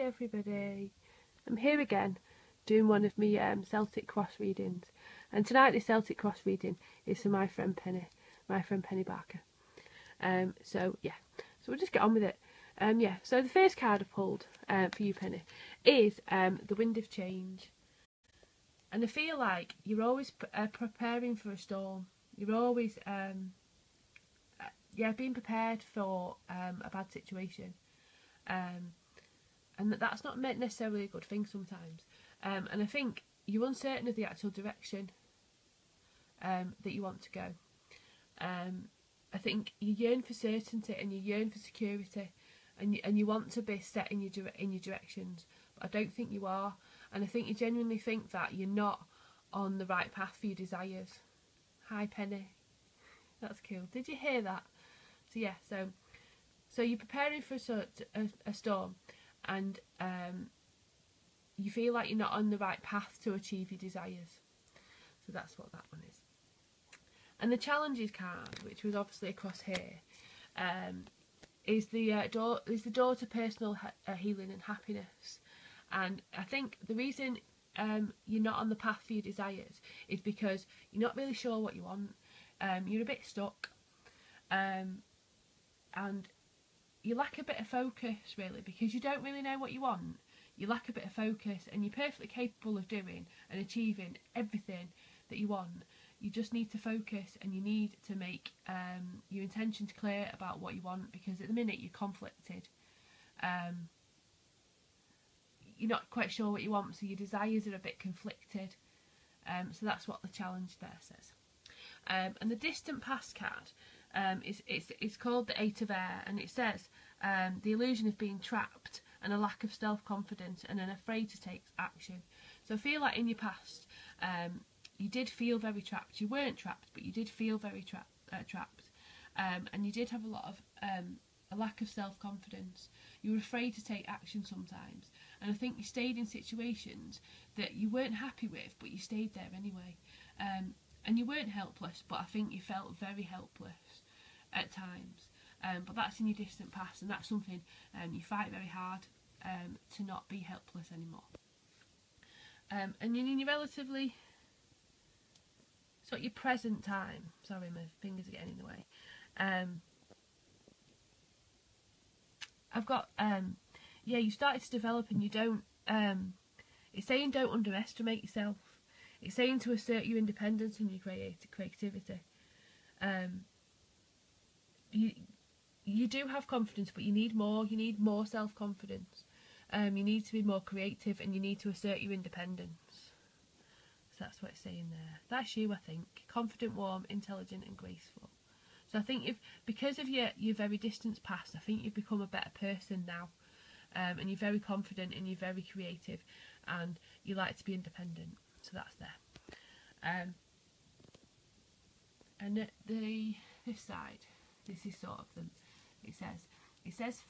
everybody, I'm here again doing one of my Celtic cross readings, and tonight the Celtic cross reading is for my friend Penny Barker. So we'll just get on with it. So the first card I pulled for you, Penny, is the Wind of Change. And I feel like you're always preparing for a storm. You're always being prepared for a bad situation, and that's not meant necessarily a good thing sometimes. And I think you're uncertain of the actual direction that you want to go. I think you yearn for certainty and you yearn for security, and you want to be set in your directions, but I don't think you are. And I think you genuinely think that you're not on the right path for your desires. Hi Penny, that's cool. Did you hear that? So you're preparing for a storm, and you feel like you're not on the right path to achieve your desires. So that's what that one is. And the challenges card, which was obviously across here, is the door to personal healing and happiness. And I think the reason you're not on the path for your desires is because you're not really sure what you want. You're a bit stuck, and you lack a bit of focus, really, because you don't really know what you want. You lack a bit of focus, and you're perfectly capable of doing and achieving everything that you want. You just need to focus, and you need to make your intentions clear about what you want, because at the minute you're conflicted. You're not quite sure what you want, so your desires are a bit conflicted. So that's what the challenge there says. And the distant past card, it's called the Eight of Air, and it says the illusion of being trapped and a lack of self-confidence and an afraid to take action. So I feel like in your past you did feel very trapped. You weren't trapped, but you did feel very trapped, and you did have a lot of a lack of self-confidence. You were afraid to take action sometimes, and I think you stayed in situations that you weren't happy with, but you stayed there anyway. And you weren't helpless, but I think you felt very helpless at times. But that's in your distant past, and that's something you fight very hard to not be helpless anymore. And in your relatively, so at your present time, sorry my fingers are getting in the way, I've got, you started to develop, and you don't, it's saying don't underestimate yourself. It's saying to assert your independence and your creativity. You do have confidence, but you need more. You need more self-confidence. You need to be more creative, and you need to assert your independence. So that's what it's saying there. That's you, I think. Confident, warm, intelligent and graceful. So I think because of your very distant past, I think you've become a better person now. And you're very confident, and you're very creative, and you like to be independent. So that's there. And at this side, this is sort of them. It says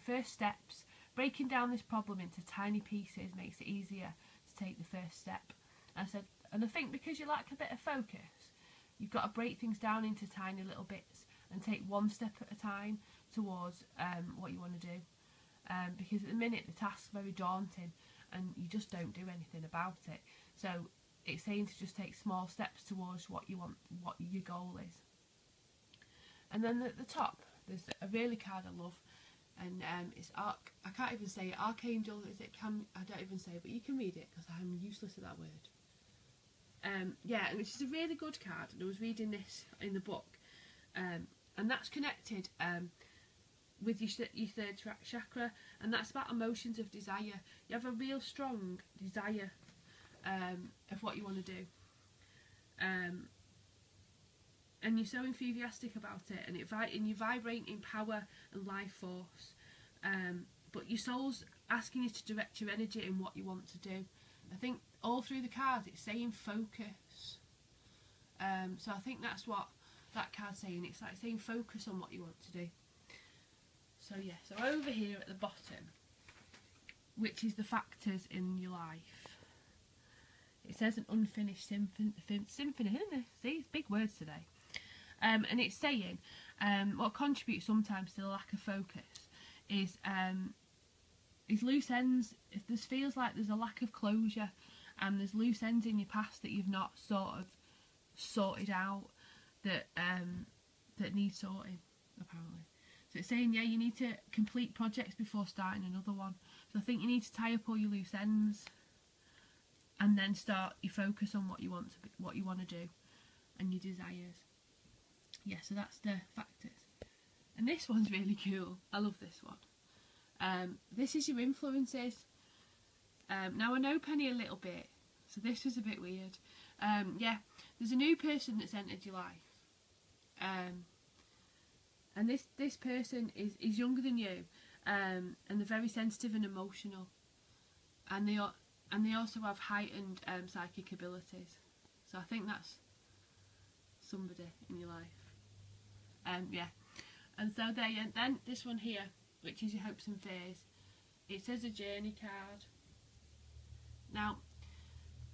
first steps. Breaking down this problem into tiny pieces makes it easier to take the first step. And I think because you lack a bit of focus, you've got to break things down into tiny little bits and take one step at a time towards what you want to do. Because at the minute the task's very daunting, and you just don't do anything about it. So it's saying to just take small steps towards what you want, what your goal is. And then at the top, there's a really card I love, and it's I can't even say it. Archangel, is it? I don't even say it, but you can read it because I'm useless at that word. Which is a really good card, and I was reading this in the book, and that's connected with your third chakra, and that's about emotions of desire. You have a real strong desire of what you want to do, and you're so enthusiastic about it, and you vibrate in power and life force, but your soul's asking you to direct your energy in what you want to do. I think all through the cards it's saying focus, so I think that's what that card's saying. It's like saying focus on what you want to do. So so over here at the bottom, which is the factors in your life, it says an unfinished symphony, isn't it? See, it's big words today. And it's saying what contributes sometimes to the lack of focus is is loose ends. If there feels like there's a lack of closure and there's loose ends in your past that you've not sort of sorted out, that that need sorting, apparently. So it's saying, yeah, you need to complete projects before starting another one. So I think you need to tie up all your loose ends and then start your focus on what you want to do and your desires. Yeah, so that's the factors. And this one's really cool. I love this one. This is your influences. Now I know Penny a little bit, so this was a bit weird. Yeah, there's a new person that's entered your life. And this person is younger than you, and they're very sensitive and emotional, and they also have heightened psychic abilities. So I think that's somebody in your life. Yeah, and so then this one here, which is your hopes and fears, it says a journey card. Now,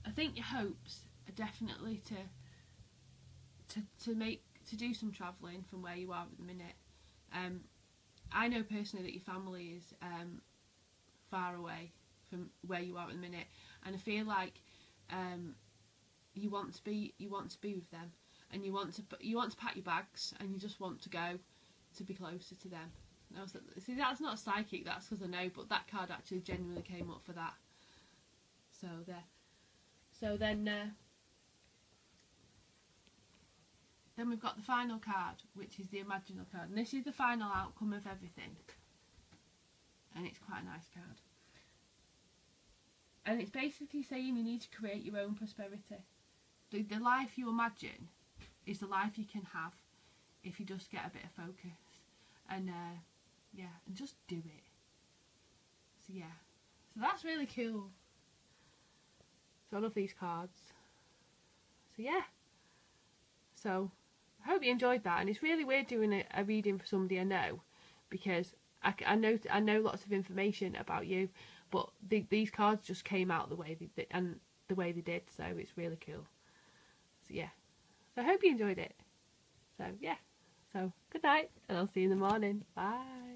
I think your hopes are definitely to do some travelling from where you are at the minute. I know personally that your family is far away from where you are at the minute, and I feel like you want to be with them, and you want to pack your bags, and you just want to go to be closer to them. And I was like, see, that's not a psychic, that's because I know, but that card actually genuinely came up for that. So there. So then we've got the final card, which is the imaginal card, and this is the final outcome of everything, and it's quite a nice card. And it's basically saying you need to create your own prosperity. The life you imagine is the life you can have if you just get a bit of focus, and yeah, and just do it. So yeah, so that's really cool. So I love these cards. So yeah, so I hope you enjoyed that, and it's really weird doing a reading for somebody I know, because I know lots of information about you, but these cards just came out the way they did, so it's really cool. So yeah, so I hope you enjoyed it. So yeah, so good night, and I'll see you in the morning. Bye.